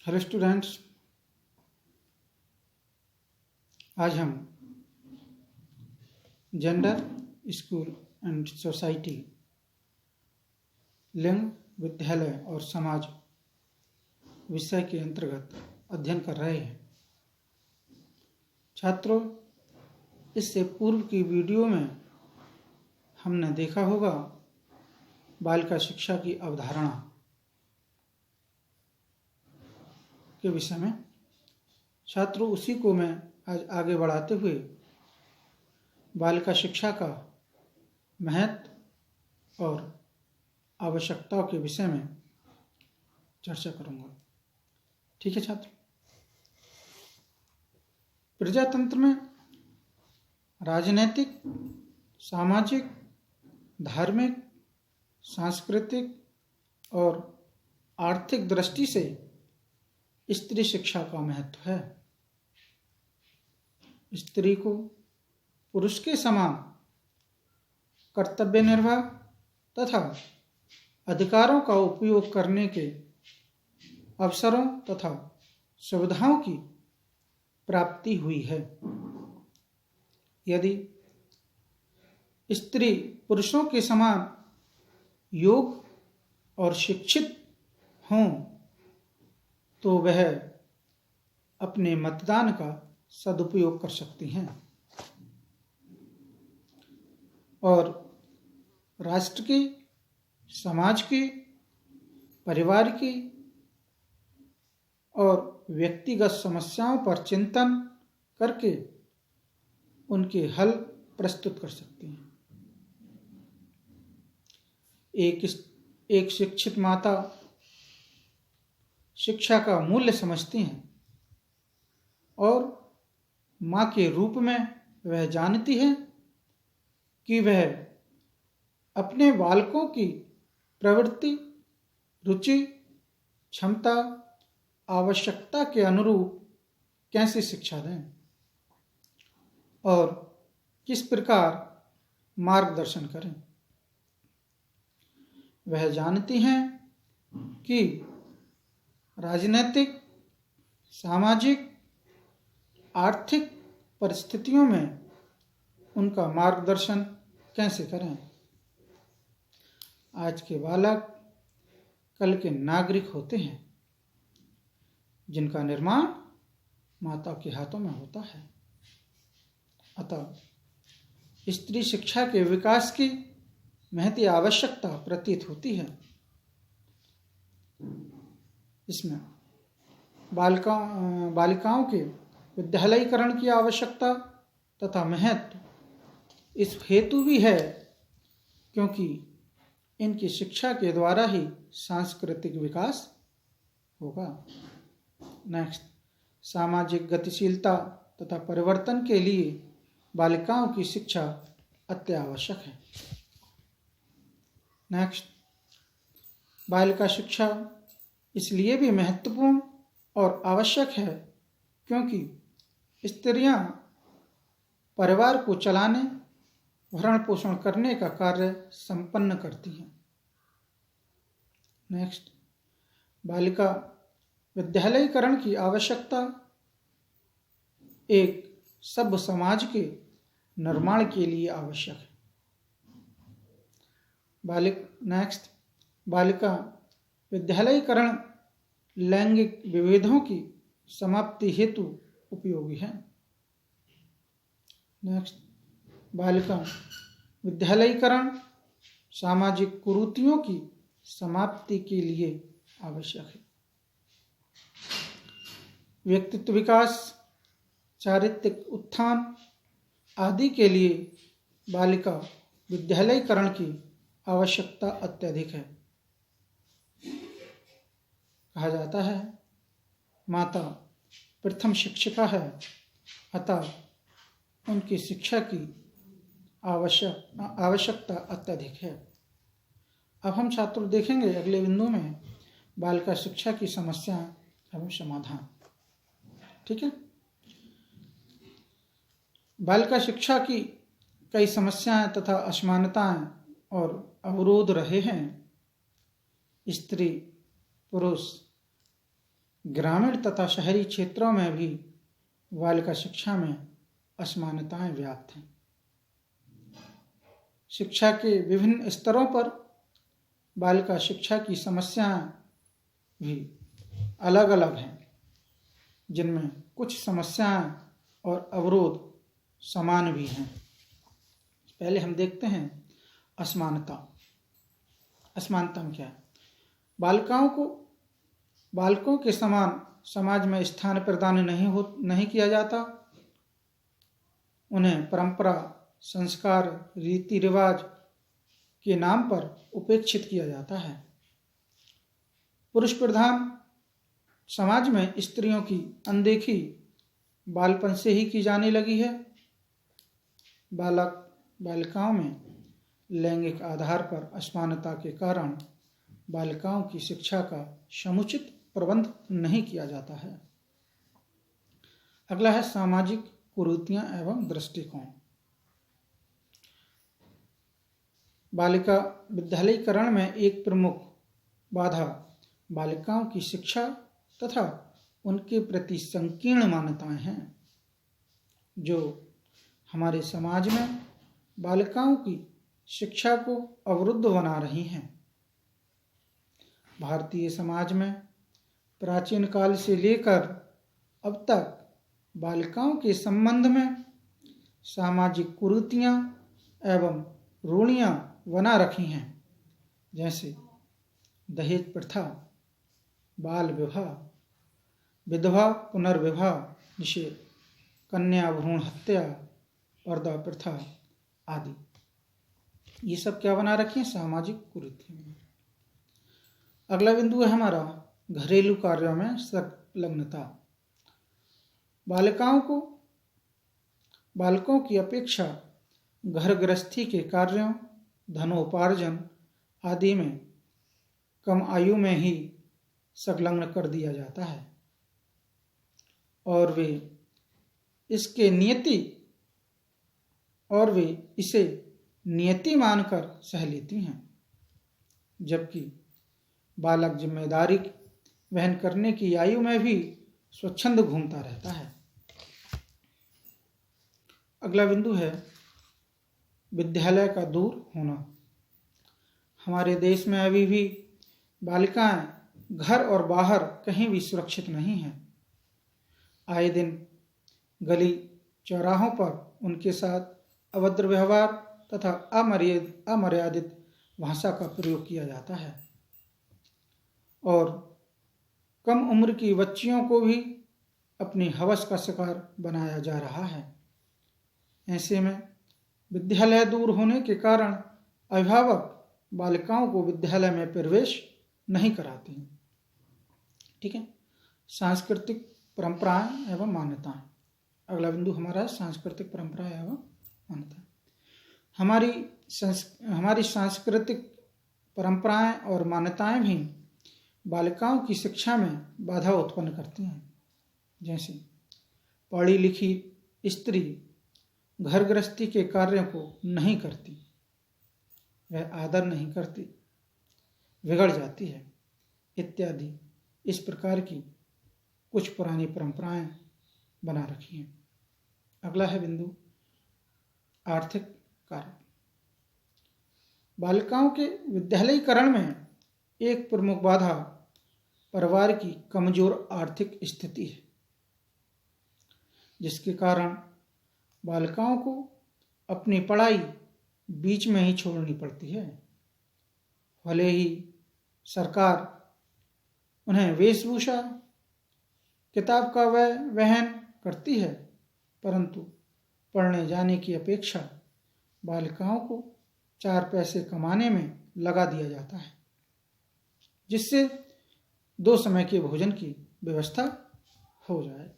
Hello students, आज हम gender, school and society, लिंग, विद्यालय और समाज विषय के अंतर्गत अध्ययन कर रहे हैं। छात्रों, इससे पूर्व की वीडियो में हमने देखा होगा बालिका शिक्षा की अवधारणा के विषय में। छात्रों, उसी को मैं आज आगे बढ़ाते हुए बालिका शिक्षा का महत्व और आवश्यकताओं के विषय में चर्चा करूंगा। ठीक है छात्र। प्रजातंत्र में राजनैतिक, सामाजिक, धार्मिक, सांस्कृतिक और आर्थिक दृष्टि से स्त्री शिक्षा का महत्व है। स्त्री को पुरुष के समान कर्तव्य निर्वाह तथा अधिकारों का उपयोग करने के अवसरों तथा सुविधाओं की प्राप्ति हुई है। यदि स्त्री पुरुषों के समान योग्य और शिक्षित हों तो वह अपने मतदान का सदुपयोग कर सकती हैं और राष्ट्र की, समाज की, परिवार की और व्यक्तिगत समस्याओं पर चिंतन करके उनके हल प्रस्तुत कर सकती हैं। एक शिक्षित माता शिक्षा का मूल्य समझती हैं और माँ के रूप में वह जानती है कि वह अपने बालकों की प्रवृत्ति, रुचि, क्षमता, आवश्यकता के अनुरूप कैसे शिक्षा दें और किस प्रकार मार्गदर्शन करें। वह जानती हैं कि राजनीतिक, सामाजिक, आर्थिक परिस्थितियों में उनका मार्गदर्शन कैसे करें। आज के बालक कल के नागरिक होते हैं जिनका निर्माण माता के हाथों में होता है। अतः स्त्री शिक्षा के विकास की महती आवश्यकता प्रतीत होती है। इसमें बालिकाओं के विद्यालयीकरण की आवश्यकता तथा महत्व इस हेतु भी है क्योंकि इनकी शिक्षा के द्वारा ही सांस्कृतिक विकास होगा। नेक्स्ट, सामाजिक गतिशीलता तथा परिवर्तन के लिए बालिकाओं की शिक्षा अत्यावश्यक है। नेक्स्ट, बालिका शिक्षा इसलिए भी महत्वपूर्ण और आवश्यक है क्योंकि स्त्रियां परिवार को चलाने, भरण पोषण करने का कार्य संपन्न करती हैं। नेक्स्ट, बालिका विद्यालयीकरण की आवश्यकता एक सभ्य समाज के निर्माण के लिए आवश्यक है। बालिका विद्यालयीकरण लैंगिक विभेदों की समाप्ति हेतु उपयोगी है। नेक्स्ट, बालिका विद्यालयीकरण सामाजिक कुरीतियों की समाप्ति के लिए आवश्यक है। व्यक्तित्व विकास, चारित्रिक उत्थान आदि के लिए बालिका विद्यालयीकरण की आवश्यकता अत्यधिक है। कहा जाता है माता प्रथम शिक्षिका है, अतः उनकी शिक्षा की आवश्यकता अत्यधिक है। अब हम छात्र देखेंगे अगले बिंदु में बालिका शिक्षा की समस्याएं एवं समाधान। ठीक है। बालिका शिक्षा की कई समस्याएं तथा असमानताएं और अवरोध रहे हैं। स्त्री पुरुष ग्रामीण तथा शहरी क्षेत्रों में भी बालिका शिक्षा में असमानताएं व्याप्त हैं। शिक्षा के विभिन्न स्तरों पर बालिका शिक्षा की समस्याएं भी अलग अलग हैं, जिनमें कुछ समस्याएं और अवरोध समान भी हैं। पहले हम देखते हैं असमानता। असमानता में क्या है? बालकों के समान समाज में स्थान प्रदान नहीं किया जाता। उन्हें परंपरा, संस्कार, रीति रिवाज के नाम पर उपेक्षित किया जाता है। पुरुष प्रधान समाज में स्त्रियों की अनदेखी बालपन से ही की जाने लगी है। बालिकाओं में लैंगिक आधार पर असमानता के कारण बालिकाओं की शिक्षा का समुचित प्रबंध नहीं किया जाता है। अगला है सामाजिक कुरीतियां एवं दृष्टिकोण। बालिका विद्यालयीकरण में एक प्रमुख बाधा बालिकाओं की शिक्षा तथा उनके प्रति संकीर्ण मान्यताएं हैं, जो हमारे समाज में बालिकाओं की शिक्षा को अवरुद्ध बना रही हैं। भारतीय समाज में प्राचीन काल से लेकर अब तक बालिकाओं के संबंध में सामाजिक कुरीतियां एवं रूढ़ियां बना रखी हैं, जैसे दहेज प्रथा, बाल विवाह, विधवा पुनर्विवाह निषेध, कन्या भ्रूण हत्या, पर्दा प्रथा आदि। ये सब क्या बना रखी है? सामाजिक कुरीतियां। अगला बिंदु है हमारा घरेलू कार्यों में संलग्नता। बालकों की अपेक्षा घर गृहस्थी के कार्यों, धनोपार्जन आदि में कम आयु में ही संलग्न कर दिया जाता है और वे इसे नियति मानकर सह लेती हैं, जबकि बालक जिम्मेदारी वहन करने की आयु में भी स्वच्छंद घूमता रहता है। अगला बिंदु है विद्यालय का दूर होना। हमारे देश में अभी भी बालिकाएं घर और बाहर कहीं भी सुरक्षित नहीं हैं। आए दिन गली चौराहों पर उनके साथ अभद्र व्यवहार तथा अमर्यादित भाषा का प्रयोग किया जाता है और कम उम्र की बच्चियों को भी अपनी हवस का शिकार बनाया जा रहा है। ऐसे में विद्यालय दूर होने के कारण अभिभावक बालिकाओं को विद्यालय में प्रवेश नहीं कराते हैं। ठीक है। सांस्कृतिक परंपराएं एवं मान्यताएं। अगला बिंदु हमारा सांस्कृतिक परंपराएं एवं मान्यताएं। हमारी सांस्कृतिक परंपराएं और मान्यताएं भी बालिकाओं की शिक्षा में बाधा उत्पन्न करती हैं। जैसे पढ़ी लिखी स्त्री घर गृहस्थी के कार्यों को नहीं करती, वह आदर नहीं करती, बिगड़ जाती है इत्यादि। इस प्रकार की कुछ पुरानी परंपराएं बना रखी हैं। अगला है बिंदु आर्थिक कारण। बालिकाओं के विद्यालयीकरण में एक प्रमुख बाधा परिवार की कमजोर आर्थिक स्थिति है, जिसके कारण बालिकाओं को अपनी पढ़ाई बीच में ही छोड़नी पड़ती है। भले ही सरकार उन्हें वेशभूषा, किताब का वहन करती है, परंतु पढ़ने जाने की अपेक्षा बालिकाओं को 4 पैसे कमाने में लगा दिया जाता है, जिससे 2 समय के भोजन की व्यवस्था हो जाए।